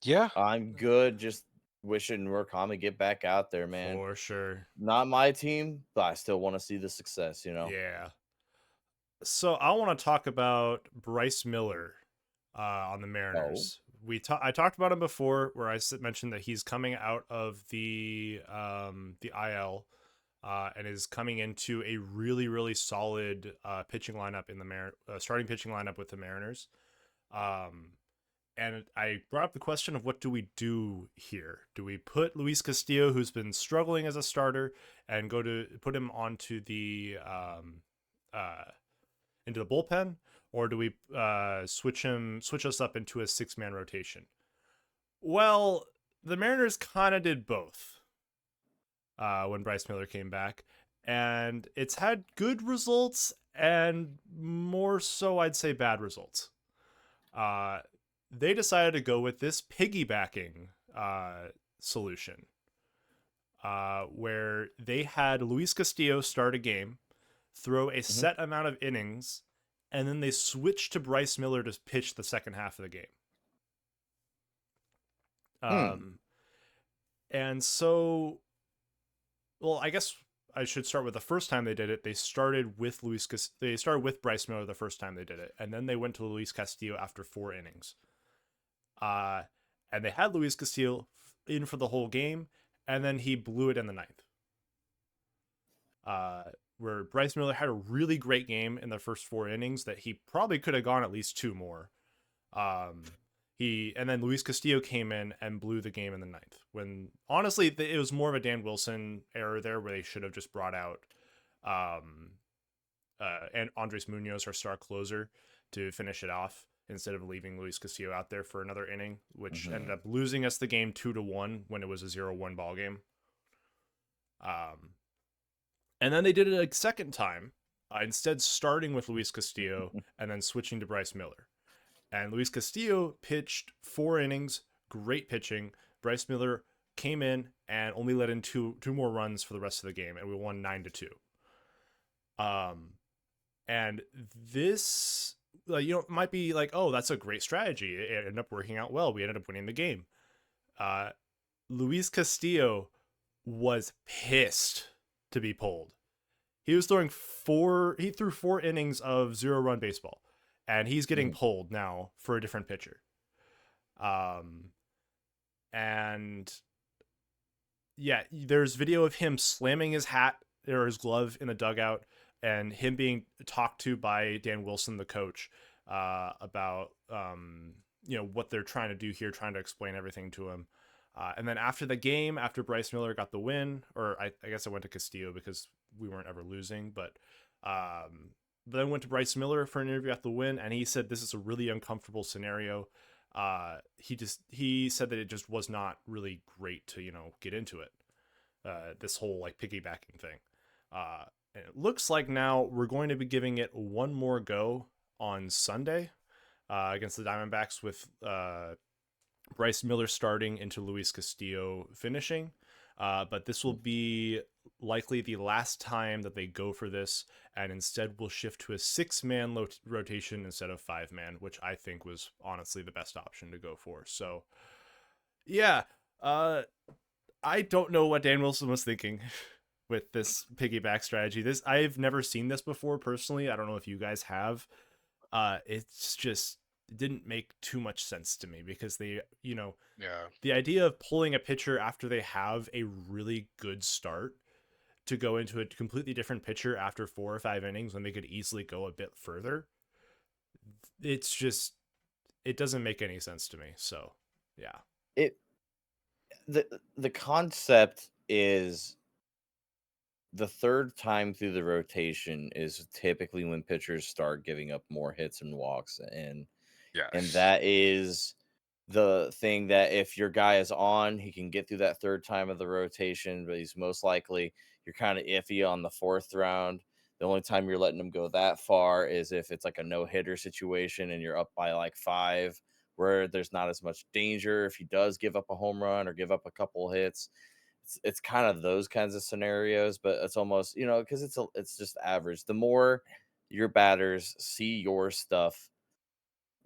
Yeah, I'm good. Just wishing Murakami get back out there, man. For sure. Not my team, but I still want to see the success, Yeah. So I want to talk about Bryce Miller on the Mariners. I talked about him before, where I mentioned that he's coming out of the IL and is coming into a really, really solid pitching lineup in the starting pitching lineup with the Mariners. And I brought up the question of what do we do here? Do we put Luis Castillo, who's been struggling as a starter, and put him onto the into the bullpen, or do we switch us up into a 6-man rotation? Well, the Mariners kind of did both when Bryce Miller came back, and it's had good results and more so, I'd say, bad results. They decided to go with this piggybacking solution, where they had Luis Castillo start a game, throw a set amount of innings, and then they switched to Bryce Miller to pitch the second half of the game. And so, well, I guess I should start with the first time they did it. They started with Bryce Miller the first time they did it, and then they went to Luis Castillo after 4 innings. And they had Luis Castillo in for the whole game, and then he blew it in the 9th. Where Bryce Miller had a really great game in the first 4 innings that he probably could have gone at least 2 more. And then Luis Castillo came in and blew the game in the 9th. When honestly, it was more of a Dan Wilson error there, where they should have just brought out and Andres Munoz, our star closer, to finish it off instead of leaving Luis Castillo out there for another inning, which ended up losing us the game 2-1 when it was a 0-1 ball game. And then they did it a second time, instead starting with Luis Castillo and then switching to Bryce Miller. And Luis Castillo pitched 4 innings, great pitching. Bryce Miller came in and only let in two more runs for the rest of the game, and we won 9-2. And this, might be like, oh, that's a great strategy. It ended up working out well. We ended up winning the game. Luis Castillo was pissed to be pulled. He was throwing 4 innings of 0-run baseball, and he's getting pulled now for a different pitcher. And yeah, there's video of him slamming his hat or his glove in the dugout, and him being talked to by Dan Wilson, the coach, about what they're trying to do here, trying to explain everything to him. And then after the game, after Bryce Miller got the win, or I guess I went to Castillo because we weren't ever losing, but then I went to Bryce Miller for an interview after the win, and he said this is a really uncomfortable scenario. He said that it just was not really great to get into it. This whole like piggybacking thing. And it looks like now we're going to be giving it one more go on Sunday against the Diamondbacks, with Bryce Miller starting into Luis Castillo finishing. But this will be likely the last time that they go for this, and instead we'll shift to a 6-man rotation instead of 5-man, which I think was honestly the best option to go for. So, yeah, I don't know what Dan Wilson was thinking with this piggyback strategy. I've never seen this before personally. I don't know if you guys have. It's just, it didn't make too much sense to me, because they, the idea of pulling a pitcher after they have a really good start to go into a completely different pitcher after 4 or 5 innings when they could easily go a bit further, it's just, it doesn't make any sense to me. So yeah, the concept is the third time through the rotation is typically when pitchers start giving up more hits and walks, and that is the thing, that if your guy is on, he can get through that third time of the rotation, but he's most likely, you're kind of iffy on the 4th round. The only time you're letting him go that far is if it's like a no-hitter situation and you're up by like 5, where there's not as much danger if he does give up a home run or give up a couple hits. It's kind of those kinds of scenarios, but it's almost, because it's just average. The more your batters see your stuff,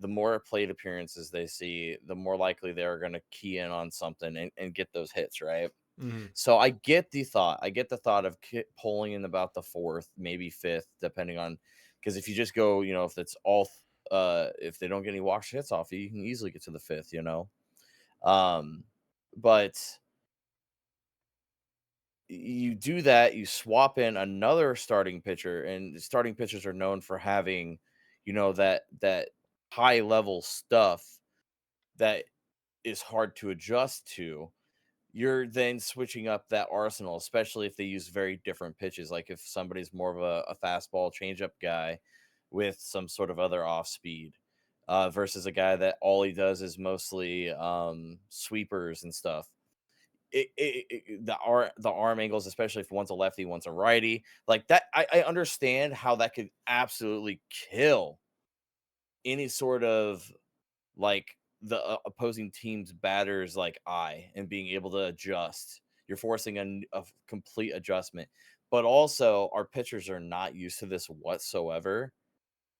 the more plate appearances they see, the more likely they're going to key in on something and get those hits, right? Mm-hmm. So I get the thought of pulling in about the 4th, maybe 5th, depending on, because if you just go, if it's all, if they don't get any walks hits off, you can easily get to the 5th, but you do that, you swap in another starting pitcher, and starting pitchers are known for having, that high level stuff that is hard to adjust to. You're then switching up that arsenal, especially if they use very different pitches. Like if somebody's more of a fastball changeup guy with some sort of other off speed, versus a guy that all he does is mostly sweepers and stuff. The arm angles, especially if one's a lefty, one's a righty, like that. I understand how that could absolutely kill any sort of like the opposing team's batters like eye and being able to adjust. You're forcing a complete adjustment, but also our pitchers are not used to this whatsoever,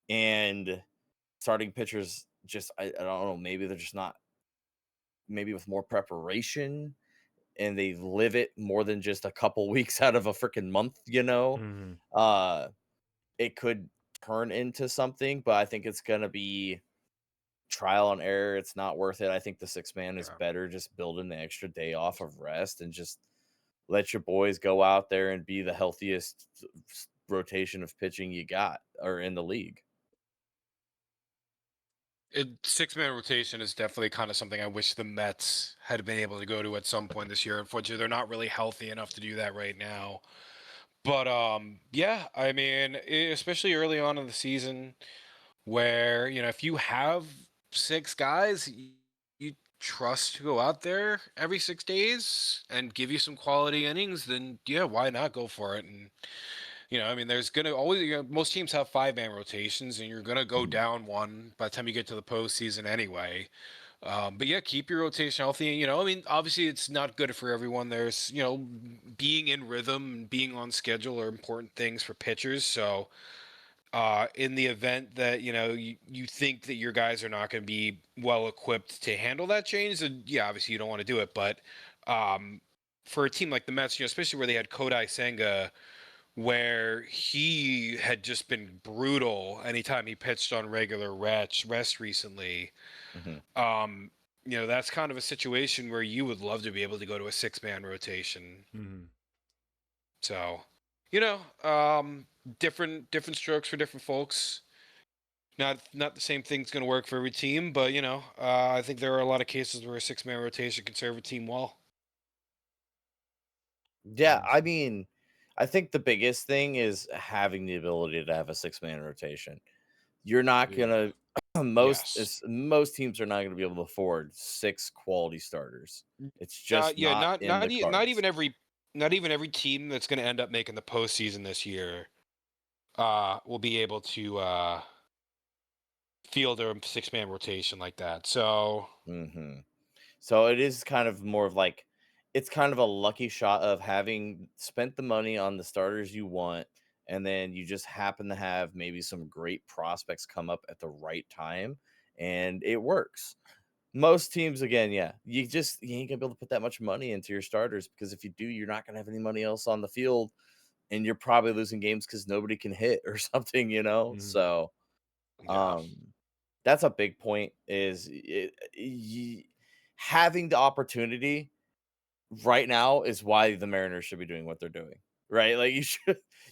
and starting pitchers just, I don't know, maybe they're just not, maybe with more preparation and they live it more than just a couple weeks out of a freaking month, it could turn into something, but I think it's going to be trial and error. It's not worth it. I think the 6-man is better. Just building the extra day off of rest and just let your boys go out there and be the healthiest rotation of pitching you got or in the league. 6-man rotation is definitely kind of something I wish the Mets had been able to go to at some point this year. Unfortunately, they're not really healthy enough to do that right now. But yeah, I mean, especially early on in the season, where if you have 6 guys you trust to go out there every 6 days and give you some quality innings, then yeah, why not go for it? And I mean, there's gonna always most teams have 5-man rotations, and you're gonna go down one by the time you get to the postseason anyway. But yeah, keep your rotation healthy. I mean, obviously it's not good for everyone. There's, being in rhythm and being on schedule are important things for pitchers. So, in the event that, you think that your guys are not going to be well equipped to handle that change, then yeah, obviously you don't want to do it. But, for a team like the Mets, especially where they had Kodai Senga, where he had just been brutal anytime he pitched on regular rest recently. That's kind of a situation where you would love to be able to go to a 6-man rotation. So, different strokes for different folks. Not the same thing's going to work for every team, but I think there are a lot of cases where a 6-man rotation can serve a team well. Yeah, I mean, I think the biggest thing is having the ability to have a 6-man rotation. You're not gonna most teams are not gonna be able to afford 6 quality starters. It's just not even every team that's going to end up making the postseason this year will be able to field a 6-man rotation like that. So, so it is kind of more of like it's kind of a lucky shot of having spent the money on the starters you want, and then you just happen to have maybe some great prospects come up at the right time, and it works. Most teams, again, yeah, you ain't gonna be able to put that much money into your starters, because if you do, you're not gonna have any money else on the field, and you're probably losing games because nobody can hit or something, So, that's a big point. Is having the opportunity right now is why the Mariners should be doing what they're doing, right? Like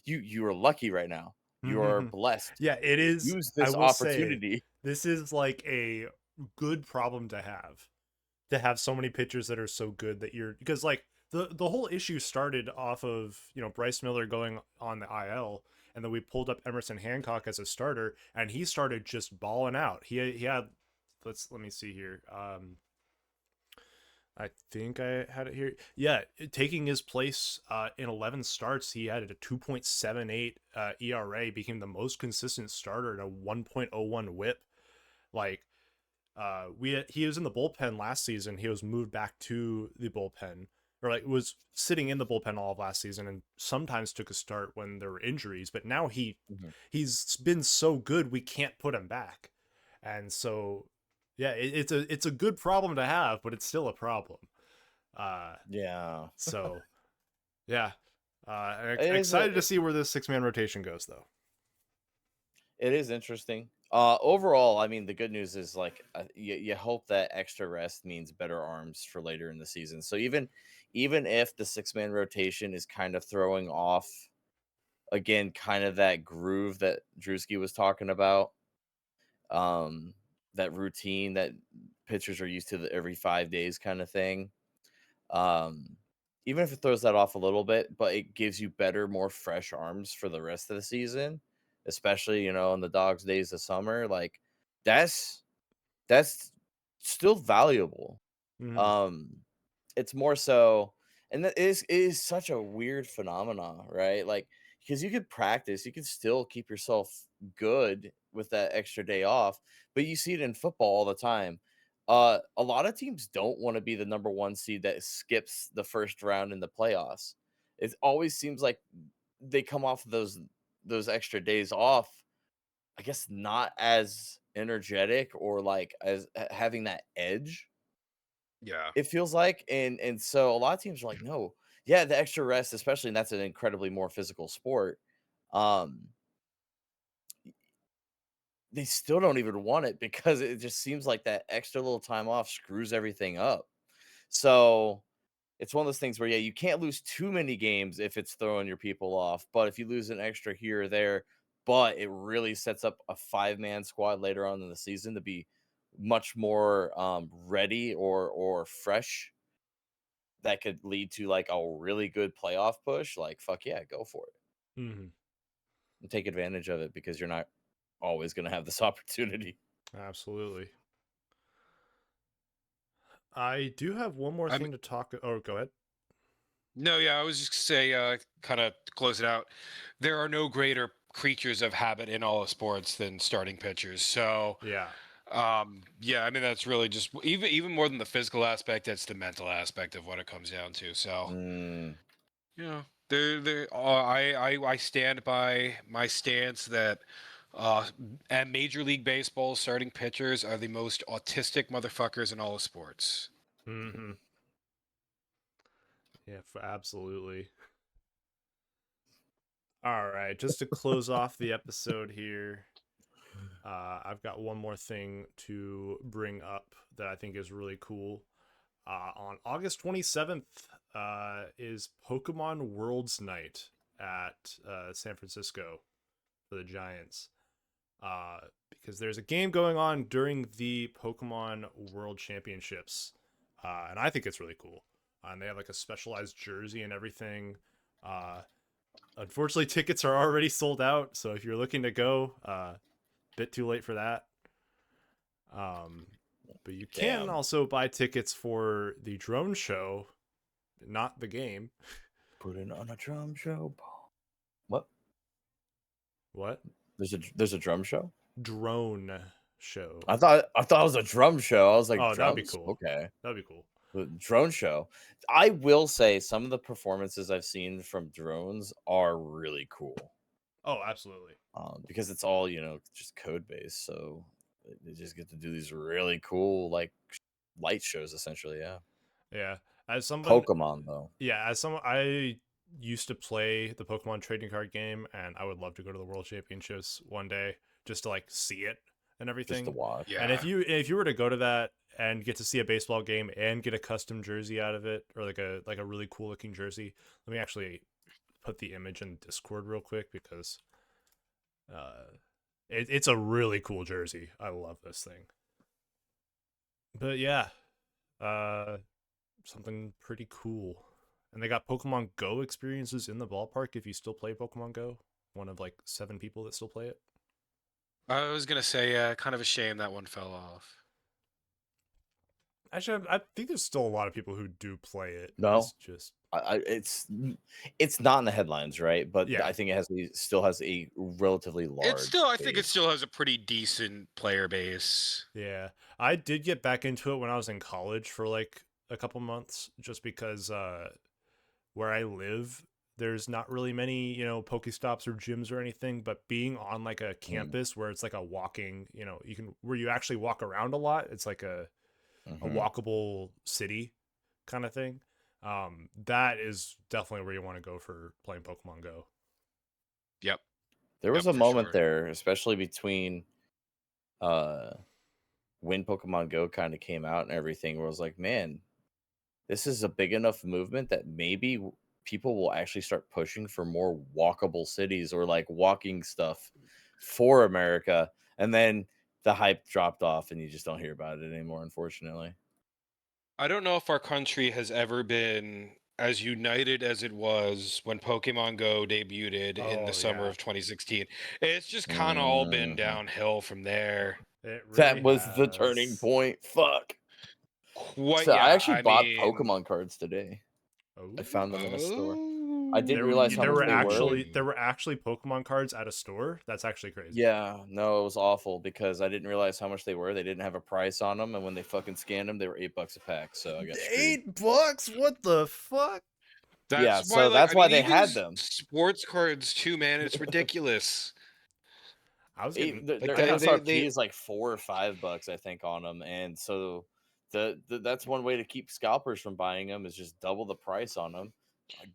you are lucky right now. You are blessed. Yeah, it is. Use this opportunity. This is like a good problem to have so many pitchers that are so good that because like the whole issue started off of Bryce Miller going on the IL, and then we pulled up Emerson Hancock as a starter, and he started just balling out. He had let me see here. I think I had it here. Yeah, taking his place in 11 starts, he had a 2.78 ERA, became the most consistent starter at a 1.01 WHIP. Like, he was in the bullpen last season. He was moved back to the bullpen, or like was sitting in the bullpen all of last season, and sometimes took a start when there were injuries. But now he's been so good, we can't put him back, and so. Yeah, it's a good problem to have, but it's still a problem. Yeah. So, yeah. Excited to see where this 6-man rotation goes, though. It is interesting. Overall, I mean, the good news is like you hope that extra rest means better arms for later in the season. So even if the 6-man rotation is kind of throwing off, again, kind of that groove that Drewski was talking about, that routine that pitchers are used to, every 5 days kind of thing. Even if it throws that off a little bit, but it gives you better, more fresh arms for the rest of the season, especially, in the dog's days of summer. Like that's still valuable. It's more so, and that is such a weird phenomenon, right? Like, because you could practice, you could still keep yourself good with that extra day off, but you see it in football all the time. A lot of teams don't want to be the number 1 seed that skips the first round in the playoffs. It always seems like they come off those extra days off, I guess, not as energetic or like as having that edge. Yeah. It feels like, and so a lot of teams are like, no, yeah, the extra rest, especially, and that's an incredibly more physical sport. They still don't even want it because it just seems like that extra little time off screws everything up. So it's one of those things where, yeah, you can't lose too many games if it's throwing your people off. But if you lose an extra here or there, but it really sets up a 5-man squad later on in the season to be much more ready or fresh, that could lead to like a really good playoff push. Like, fuck yeah, go for it. Mm-hmm. And take advantage of it because you're not always going to have this opportunity. Absolutely. I do have one more thing to talk. Oh, go ahead. No, yeah, I was just say, kind of close it out. There are no greater creatures of habit in all of sports than starting pitchers. So yeah, yeah, I mean that's really just even more than the physical aspect. That's the mental aspect of what it comes down to. So you know, I stand by my stance that at Major League Baseball, starting pitchers are the most autistic motherfuckers in all of sports. Mm-hmm. Yeah, absolutely. All right, just to close off the episode here, I've got one more thing to bring up that I think is really cool. On August 27th is Pokemon Worlds Night at San Francisco for the Giants. Because there's a game going on during the Pokemon World Championships. And I think it's really cool. And they have like a specialized jersey and everything. Unfortunately, tickets are already sold out. So if you're looking to go, bit too late for that. But you can also buy tickets for the drone show, not the game. Put it on a drum show. What? There's a drum show? Drone show. I thought it was a drum show. I was like, oh, drums? That'd be cool. Okay. That'd be cool. The drone show. I will say some of the performances I've seen from drones are really cool. Oh, absolutely. Because it's all, just code based. So they just get to do these really cool, like, light shows, essentially. Yeah. Yeah. As somebody, Pokemon, though. Yeah. As someone, I used to play the Pokemon trading card game, and I would love to go to the World Championships one day just to like see it and everything. Just to watch. Yeah. And if you were to go to that and get to see a baseball game and get a custom jersey out of it, or like a really cool looking jersey, let me actually put the image in Discord real quick because it's a really cool jersey. I love this thing. But yeah, something pretty cool. And they got Pokemon Go experiences in the ballpark if you still play Pokemon Go. One of like 7 people that still play it. I was gonna say, kind of a shame that one fell off. Actually, I think there's still a lot of people who do play it. No, it's just it's not in the headlines, right? But yeah. I think it still has a relatively large. I think it still has a pretty decent player base. Yeah, I did get back into it when I was in college for like a couple months, just because where I live, there's not really many, Pokestops or gyms or anything, but being on like a campus where it's like a walking, where you actually walk around a lot, it's like a walkable city kind of thing. That is definitely where you want to go for playing Pokemon Go. Yep. There was a moment there, especially between when Pokemon Go kind of came out and everything, where I was like, man, this is a big enough movement that maybe people will actually start pushing for more walkable cities or like walking stuff for America. And then the hype dropped off and you just don't hear about it anymore, unfortunately. I don't know if our country has ever been as united as it was when Pokemon Go debuted in the summer of 2016. It's just kind of all been downhill from there. That was the turning point. Fuck. I actually bought Pokemon cards today. I found them in a store. I didn't realize how much they were. There were actually Pokemon cards at a store? That's actually crazy. Yeah, no, it was awful because I didn't realize how much they were. They didn't have a price on them, and when they fucking scanned them, they were $8 a pack. So I got $8? What the fuck? That's why they had them. Sports cards too, man. It's ridiculous. I was getting their MSRP is like $4 or $5, I think, on them, and so that's one way to keep scalpers from buying them is just double the price on them.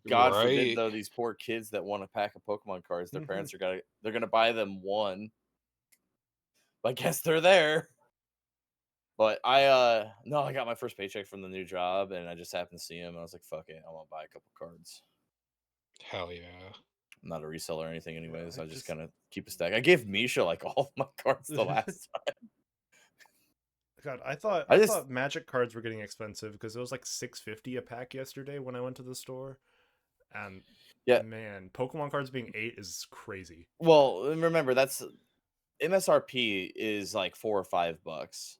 God forbid though, these poor kids that want a pack of Pokemon cards, their parents they're gonna buy them one. I guess they're there. But I got my first paycheck from the new job, and I just happened to see him, and I was like, "Fuck it, I want to buy a couple cards." Hell yeah! I'm not a reseller or anything, anyways. I just kind of keep a stack. I gave Misha like all of my cards the last time. God, I thought Magic cards were getting expensive because it was like $6.50 a pack yesterday when I went to the store, and yeah, man, Pokemon cards being $8 is crazy. Well, remember that's MSRP is like $4 or $5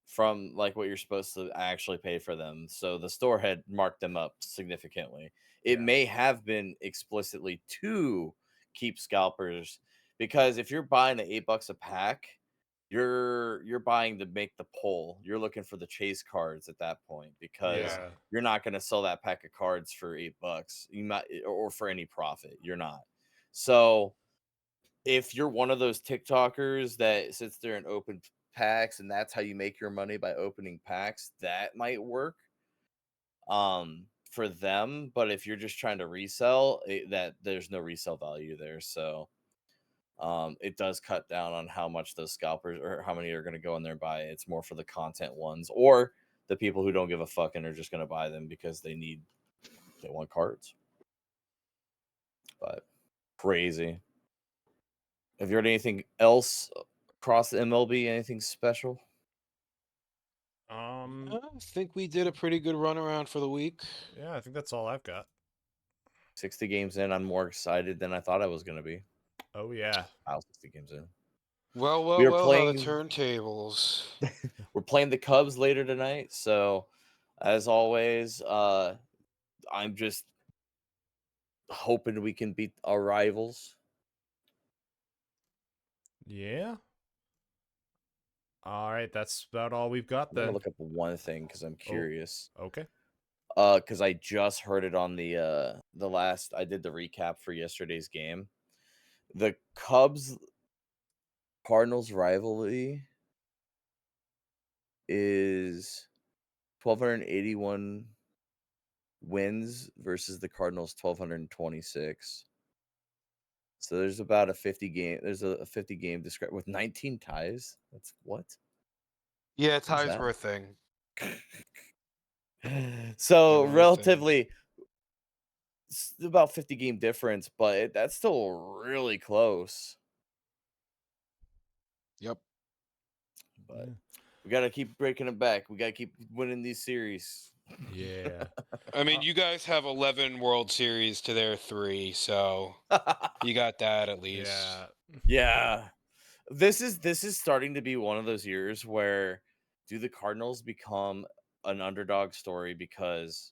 from like what you're supposed to actually pay for them. So the store had marked them up significantly. It may have been explicitly to keep scalpers, because if you're buying at $8 a pack, you're buying to make the pull. You're looking for the chase cards at that point, because you're not going to sell that pack of cards for $8. You might, or for any profit. You're not. So if you're one of those TikTokers that sits there and open packs and that's how you make your money by opening packs, that might work for them. But if you're just trying to resell, that there's no resale value there. So it does cut down on how much those scalpers or how many are going to go in there and buy. It's more for the content ones or the people who don't give a fuck and are just going to buy them because they want cards. But crazy. Have you heard anything else across the MLB? Anything special? I think we did a pretty good run around for the week. Yeah, I think that's all I've got. 60 games in, I'm more excited than I thought I was going to be. Oh yeah, 60 games in. Well, playing the turntables. We're playing the Cubs later tonight, so as always, I'm just hoping we can beat our rivals. Yeah. All right, that's about all we've got then. I'm gonna look up one thing because I'm curious. Oh, okay. Because I just heard it on the last. I did the recap for yesterday's game. The Cubs Cardinals rivalry is 1,281 wins versus the Cardinals 1,226. So there's about a 50 game. There's a 50 game describe with 19 ties. That's what? Yeah, ties were a thing. So relatively, about 50 game difference, but that's still really close. Yep. But we got to keep breaking it back. We got to keep winning these series. Yeah. I mean, you guys have 11 World Series to their 3, so you got that at least. Yeah. This is starting to be one of those years where do the Cardinals become an underdog story because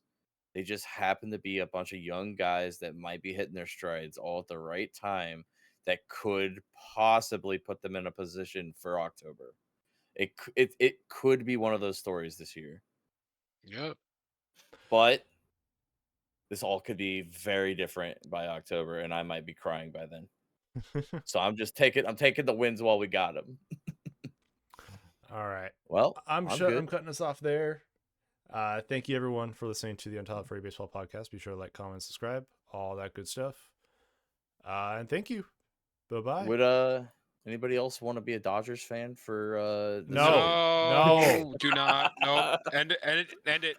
they just happen to be a bunch of young guys that might be hitting their strides all at the right time that could possibly put them in a position for October. It could be one of those stories this year. Yep. But this all could be very different by October, and I might be crying by then. So I'm taking the wins while we got them. All right. Well, I'm cutting us off there. Thank you everyone for listening to the Untitled Furry Baseball Podcast. Be sure to like, comment, subscribe, all that good stuff. And thank you. Bye-bye. Would anybody else want to be a Dodgers fan for No, do not. No. End it.